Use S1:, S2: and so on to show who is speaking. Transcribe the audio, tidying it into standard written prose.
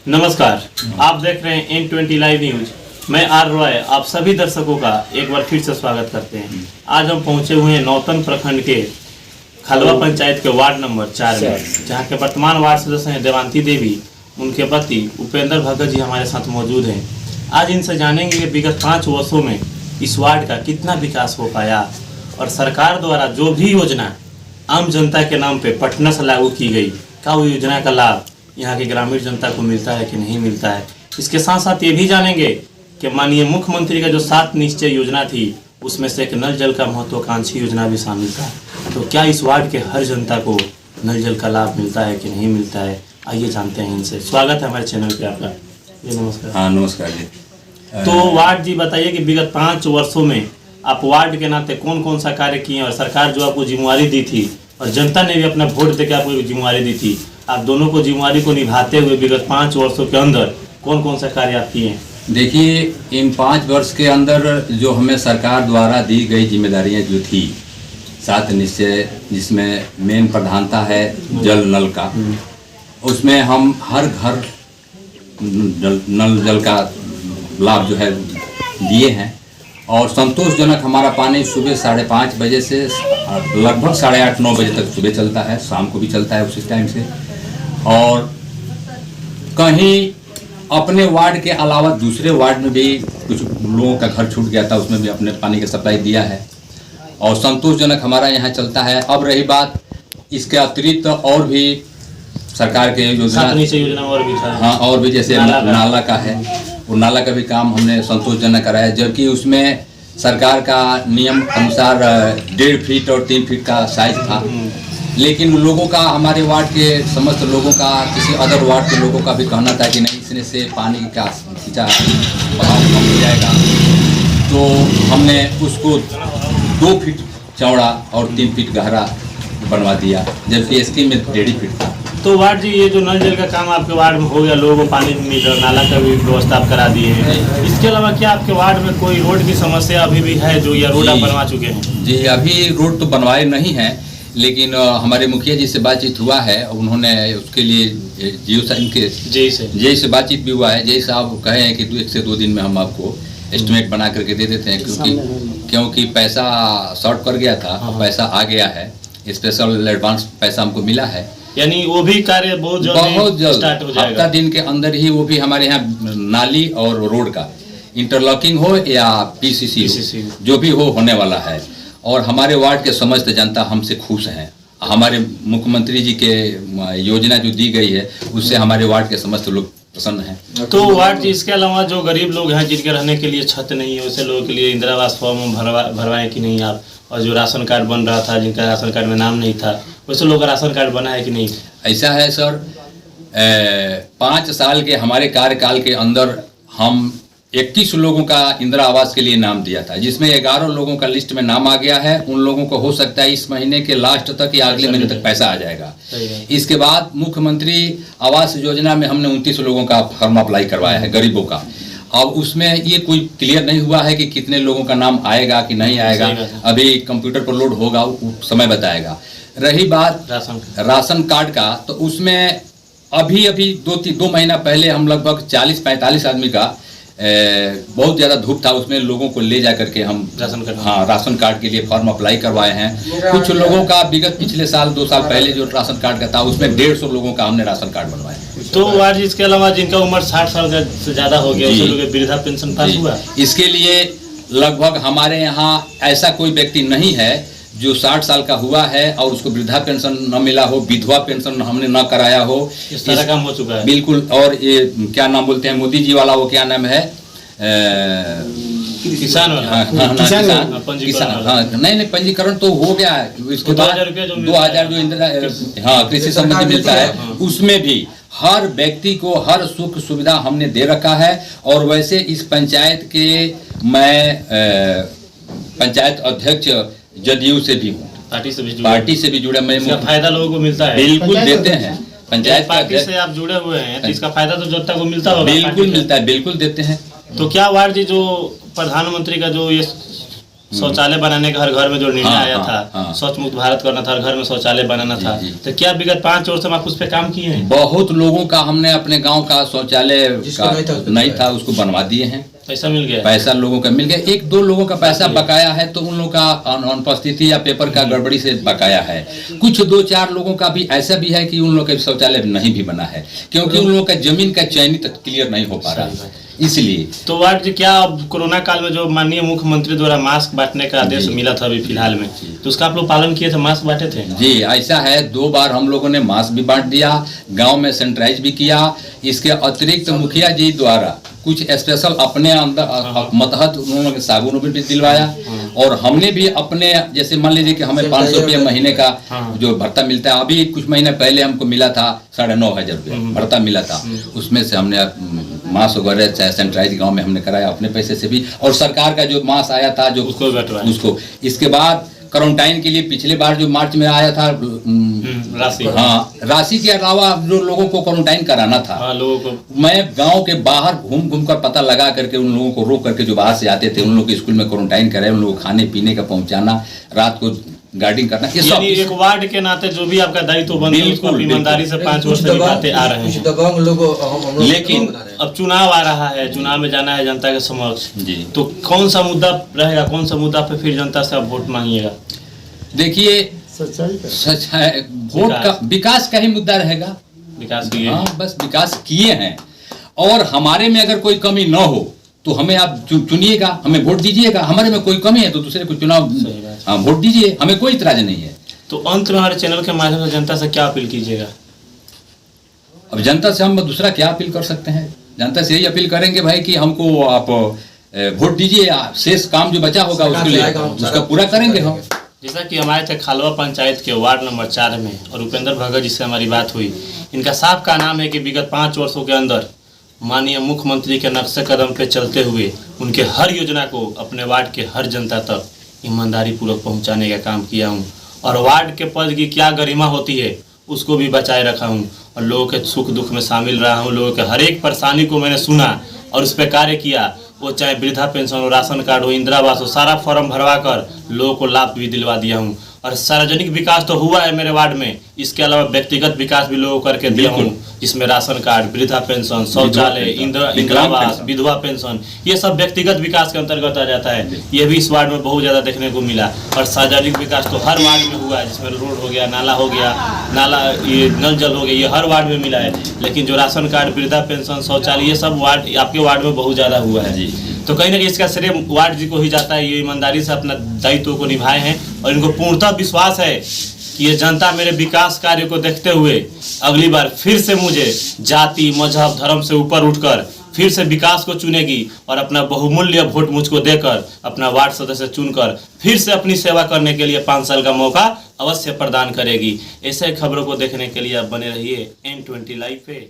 S1: नमस्कार, आप देख रहे हैं N20 लाइव न्यूज। मैं आर रॉय आप सभी दर्शकों का एक बार फिर से स्वागत करते हैं। आज हम पहुंचे हुए हैं नौतन प्रखंड के खलवा पंचायत के वार्ड नंबर 4 में, जहां के वर्तमान वार्ड सदस्य हैं देवांती देवी। उनके पति उपेंद्र भगत जी हमारे साथ मौजूद हैं। आज इनसे जानेंगे कि विगत 5 वर्षों में इस वार्ड का कितना विकास हो पाया और सरकार द्वारा जो भी योजना आम जनता के नाम पे पटना से लागू की गई, क्या वो योजना का लाभ यहाँ की ग्रामीण जनता को मिलता है कि नहीं मिलता है। इसके साथ साथ ये भी जानेंगे कि माननीय मुख्यमंत्री का जो 7 निश्चय योजना थी, उसमें से एक नल जल का महत्वाकांक्षी योजना भी शामिल था। तो क्या इस वार्ड के हर जनता को नल जल का लाभ मिलता है कि नहीं मिलता है, आइए जानते हैं इनसे। स्वागत है हमारे चैनल पे आपका। जी नमस्कार।
S2: हाँ नमस्कार जी।
S1: तो वार्ड जी बताइए कि विगत 5 वर्षों में आप वार्ड के नाते कौन कौन सा कार्य किए और सरकार जो आपको जिम्मेवारी दी थी और जनता ने भी अपना वोट देकर आपको जिम्मेवारी दी थी, आप दोनों को जिम्मेवारी को निभाते हुए विगत 5 वर्षों के अंदर कौन कौन सा कार्य आप किए हैं?
S2: देखिए, इन 5 वर्ष के अंदर जो हमें सरकार द्वारा दी गई जिम्मेदारियां जो थी, 7 निश्चय, जिसमें मेन प्रधानता है जल नल का, उसमें हम हर घर नल जल का लाभ जो है दिए हैं और संतोषजनक हमारा पानी सुबह 5:30 बजे से लगभग 8:30-9 बजे तक सुबह चलता है, शाम को भी चलता है उसी टाइम से। और कहीं अपने वार्ड के अलावा दूसरे वार्ड में भी कुछ लोगों का घर छूट गया था, उसमें भी अपने पानी की सप्लाई दिया है और संतोषजनक हमारा यहाँ चलता है। अब रही बात इसके अतिरिक्त और भी सरकार के योजना
S1: और भी था।
S2: हाँ, और भी जैसे नाला का है, वो नाला का भी काम हमने संतोषजनक कराया, जबकि उसमें सरकार का नियम अनुसार 1.5 फीट और 3 फीट का साइज था। लेकिन लोगों का, हमारे वार्ड के समस्त लोगों का, किसी अदर वार्ड के लोगों का भी कहना था कि नहीं, इसने से पानी का खींचा बहाव कम हो जाएगा, तो हमने उसको 2 फीट चौड़ा और 3 फीट गहरा बनवा दिया, जबकि इसकी में 1.5 फीट था।
S1: तो वार्ड जी, ये जो नल जल का काम आपके वार्ड में हो गया, लोगों को पानी मिल रहा, नाला का भी व्यवस्था आप करा दिए हैं। इसके अलावा क्या आपके वार्ड में कोई रोड की समस्या अभी भी है जो या रोड आप बनवा चुके हैं?
S2: जी, अभी रोड तो बनवाए नहीं हैं, लेकिन हमारे मुखिया जी से बातचीत हुआ है, उन्होंने उसके लिए जेई से बातचीत भी हुआ है। जेई साहब कहे हैं कि 1 से 2 दिन में हम आपको एस्टिमेट बना करके दे देते हैं, क्योंकि पैसा शॉर्ट कर गया था, पैसा आ गया है, स्पेशल एडवांस पैसा हमको मिला है।
S1: यानी वो भी कार्य बहुत जल्द स्टार्ट हो जाएगा।
S2: हफ्ता दिन के अंदर ही वो भी हमारे यहाँ नाली और रोड का इंटरलॉकिंग हो या पीसीसी हो, जो भी हो होने वाला है। और हमारे वार्ड के समस्त जनता हमसे खुश हैं। हमारे मुख्यमंत्री जी के योजना जो दी गई है, उससे हमारे वार्ड के समस्त लोग प्रसन्न हैं।
S1: तो वार्ड जी, इसके अलावा जो गरीब लोग हैं जिनके रहने के लिए छत नहीं है, वैसे लोगों के लिए इंदिरा आवास फॉर्म भरवाएं कि नहीं आप? और जो राशन कार्ड बन रहा था, जिनका राशन कार्ड में नाम नहीं था, वैसे लोग का राशन कार्ड बना है कि नहीं?
S2: ऐसा है सर, 5 साल के हमारे कार्यकाल के अंदर हम 21 लोगों का इंदिरा आवास के लिए नाम दिया था, जिसमें 11 लोगों का लिस्ट में नाम आ गया है। उन लोगों को हो सकता है इस महीने के लास्ट तक या अगले महीने तक पैसा आ जाएगा। इसके बाद मुख्यमंत्री आवास योजना में हमने 29 लोगों का फॉर्म अप्लाई करवाया है, गरीबों का। अब उसमें ये कोई क्लियर नहीं हुआ है कि कितने लोगों का नाम आएगा कि नहीं आएगा, अभी कंप्यूटर पर लोड होगा, समय बताएगा। रही बात राशन कार्ड का, तो उसमें अभी 2 महीना पहले हम लगभग 40-45 आदमी का बहुत ज़्यादा धूप था, उसमें लोगों को ले जा करके हम राशन कार्ड के लिए फॉर्म अप्लाई करवाए हैं। कुछ लोगों का विगत पिछले साल 2 साल पहले जो राशन कार्ड का था, उसमें 150 लोगों का हमने राशन कार्ड बनवाया।
S1: तो वार्ड, इसके अलावा जिनका उम्र 60 साल से ज़्यादा हो गया, उन लोगों के वृद्धा पेंशन पास हुआ?
S2: इसके लिए लगभग हमारे यहाँ ऐसा कोई व्यक्ति नहीं है जो 60 साल का हुआ है और उसको वृद्धा पेंशन न मिला हो, विधवा पेंशन हमने न कराया हो।
S1: इस तरह काम हो चुका है
S2: बिल्कुल। और ये क्या नाम बोलते हैं, मोदी जी वाला, वो क्या नाम है,
S1: किसान वाला।
S2: किसान नहीं, पंजीकरण तो हो गया है। इसके बाद 2000 जो इंदिरा कृषि संबंधी मिलता है, उसमें भी हर व्यक्ति को हर सुख सुविधा हमने दे रखा है। और वैसे इस पंचायत के मैं पंचायत अध्यक्ष जदयू से भी हूँ, पार्टी से भी जुड़ा। मैं
S1: फायदा लोगों को मिलता है?
S2: बिल्कुल देते हैं। पंचायत
S1: पार्टी से आप जुड़े हुए हैं तो इसका फायदा तो जनता को मिलता होगा?
S2: बिल्कुल मिलता है, बिल्कुल देते हैं।
S1: तो क्या वार्ड जी, जो प्रधानमंत्री का जो ये शौचालय बनाने का हर घर में जो निर्णय
S2: हाँ,
S1: आया
S2: हाँ,
S1: था,
S2: हाँ।
S1: स्वच्छ मुक्त भारत करना था, हर घर में शौचालय बनाना था,
S2: जी।
S1: तो क्या विगत 5 वर्ष में आप उस पर काम किए हैं?
S2: बहुत लोगों का हमने अपने गांव का शौचालय
S3: जिसका
S2: नहीं था उसको बनवा दिए हैं।
S1: पैसा मिल गया?
S2: पैसा लोगों का मिल गया। 1-2 लोगों का पैसा बकाया है, तो उन लोगों का अनुपस्थिति या पेपर का गड़बड़ी से बकाया है। कुछ 2-4 लोगों का भी ऐसा भी है कि उन लोगों का शौचालय नहीं भी बना है, क्योंकि उन लोगों का जमीन का चयनित क्लियर नहीं हो पा रहा, इसलिए।
S1: तो वार्ड जी, क्या अब कोरोना काल में जो माननीय मुख्यमंत्री द्वारा मास्क बांटने का आदेश
S2: जी।
S1: मिला था अभी फिलहाल में, तो उसका आप लोग पालन किए थे, मास्क बांटे थे?
S2: जी, ऐसा है, 2 बार हम लोगों ने मास्क भी बांट दिया, गांव में सैनिटाइज भी किया। इसके अतिरिक्त मुखिया जी द्वारा कुछ स्पेशल अपने अंदर मतहत उन्होंने साबुन भी दिलवाया, और हमने भी अपने, जैसे मान लीजिए कि हमें 500 रुपये महीने का जो भत्ता मिलता है, अभी कुछ महीने पहले हमको मिला था 9,500 रुपये भत्ता मिला था, उसमें से हमने मास्क वगैरह चाहे सैनिटाइज गांव में हमने कराया अपने पैसे से भी, और सरकार का जो मास्क आया था जो उसको। इसके बाद क्वारंटाइन के लिए पिछले बार जो मार्च में आया था
S1: राशि,
S2: हाँ, राशि के अलावा जो लोगों को क्वारंटाइन कराना था,
S1: लोगों को
S2: मैं गांव के बाहर घूम कर पता लगा करके उन लोगों को रोक करके जो बाहर से आते थे उन लोगों को स्कूल में क्वारंटाइन कराए, उन लोगों को खाने पीने का पहुंचाना, रात को गार्डिंग करना, ये सब।
S1: यानी एक वार्ड के नाते जो भी आपका दायित्व बनता है उसको ईमानदारी से 5 वर्ष से निभाते आ रहे हैं।
S3: दबंग लोग
S2: लेकिन
S1: अब चुनाव आ रहा है, चुनाव में जाना है जनता के समक्ष,
S2: जी,
S1: तो कौन सा मुद्दा रहेगा, कौन सा मुद्दा पे फिर जनता से आप वोट मांगिएगा?
S2: देखिए, सच है, वोट का विकास का ही मुद्दा रहेगा।
S1: विकास की
S2: हाँ, बस विकास किए हैं, और हमारे में अगर कोई कमी न हो तो हमें आप चुनिएगा, हमें वोट दीजिएगा। हमारे में कोई कमी है तो दूसरे को चुनाव वोट दीजिए, हमें कोई इतराज नहीं है।
S1: तो अंत में हमारे चैनल के माध्यम से जनता से क्या अपील कीजिएगा?
S2: अब जनता से हम दूसरा क्या अपील कर सकते हैं? जनता से यही अपील करेंगे भाई कि हमको आप वोट दीजिए, शेष काम जो बचा होगा उसके लिए उसका पूरा करेंगे हम।
S1: जैसा कि हमारे थे खालवा पंचायत के वार्ड नंबर 4 में और उपेंद्र भगत जिससे हमारी बात हुई, इनका साफ का नाम है कि विगत 5 वर्षों के अंदर माननीय मुख्यमंत्री के नक्शे कदम पे चलते हुए उनके हर योजना को अपने वार्ड के हर जनता तक ईमानदारी पूर्वक पहुंचाने का काम किया हूं, और वार्ड के पद की क्या गरिमा होती है उसको भी बचाए रखा हूं, और लोगों के सुख दुख में शामिल रहा हूं। लोगों के हर एक परेशानी को मैंने सुना और उस पर कार्य किया, वो चाहे वृद्धा पेंशन हो, राशन कार्ड हो, इंदिरा आवास हो, सारा फॉर्म भरवा कर लोगों को लाभ भी दिलवा दिया हूँ। और सार्वजनिक विकास तो हुआ है मेरे वार्ड में, इसके अलावा व्यक्तिगत विकास भी लोगों करके दिया हूँ, जिसमें राशन कार्ड, वृद्धा पेंशन, शौचालय, इंदिरा आवास, विधवा पेंशन, ये सब व्यक्तिगत विकास के अंतर्गत आ जाता है। ये भी इस वार्ड में बहुत ज़्यादा देखने को मिला। और सार्वजनिक विकास तो हर वार्ड में हुआ है, जिसमें रोड हो गया, नाला हो गया, ये नल जल हो गया, ये हर वार्ड में मिला है। लेकिन जो राशन कार्ड, वृद्धा पेंशन, शौचालय, ये सब वार्ड आपके वार्ड में बहुत ज़्यादा हुआ है। तो कहीं ना कहीं इसका श्रेय वार्ड जी को ही जाता है। ये ईमानदारी से अपना दायित्व को निभाए हैं, और इनको पूर्णतः विश्वास है कि ये जनता मेरे विकास कार्य को देखते हुए अगली बार फिर से मुझे जाति, मजहब, धर्म से ऊपर उठकर फिर से विकास को चुनेगी, और अपना बहुमूल्य वोट मुझको देकर अपना वार्ड सदस्य चुनकर फिर से अपनी सेवा करने के लिए 5 साल का मौका अवश्य प्रदान करेगी। ऐसे खबरों को देखने के लिए आप बने रहिए N20 लाइव पे।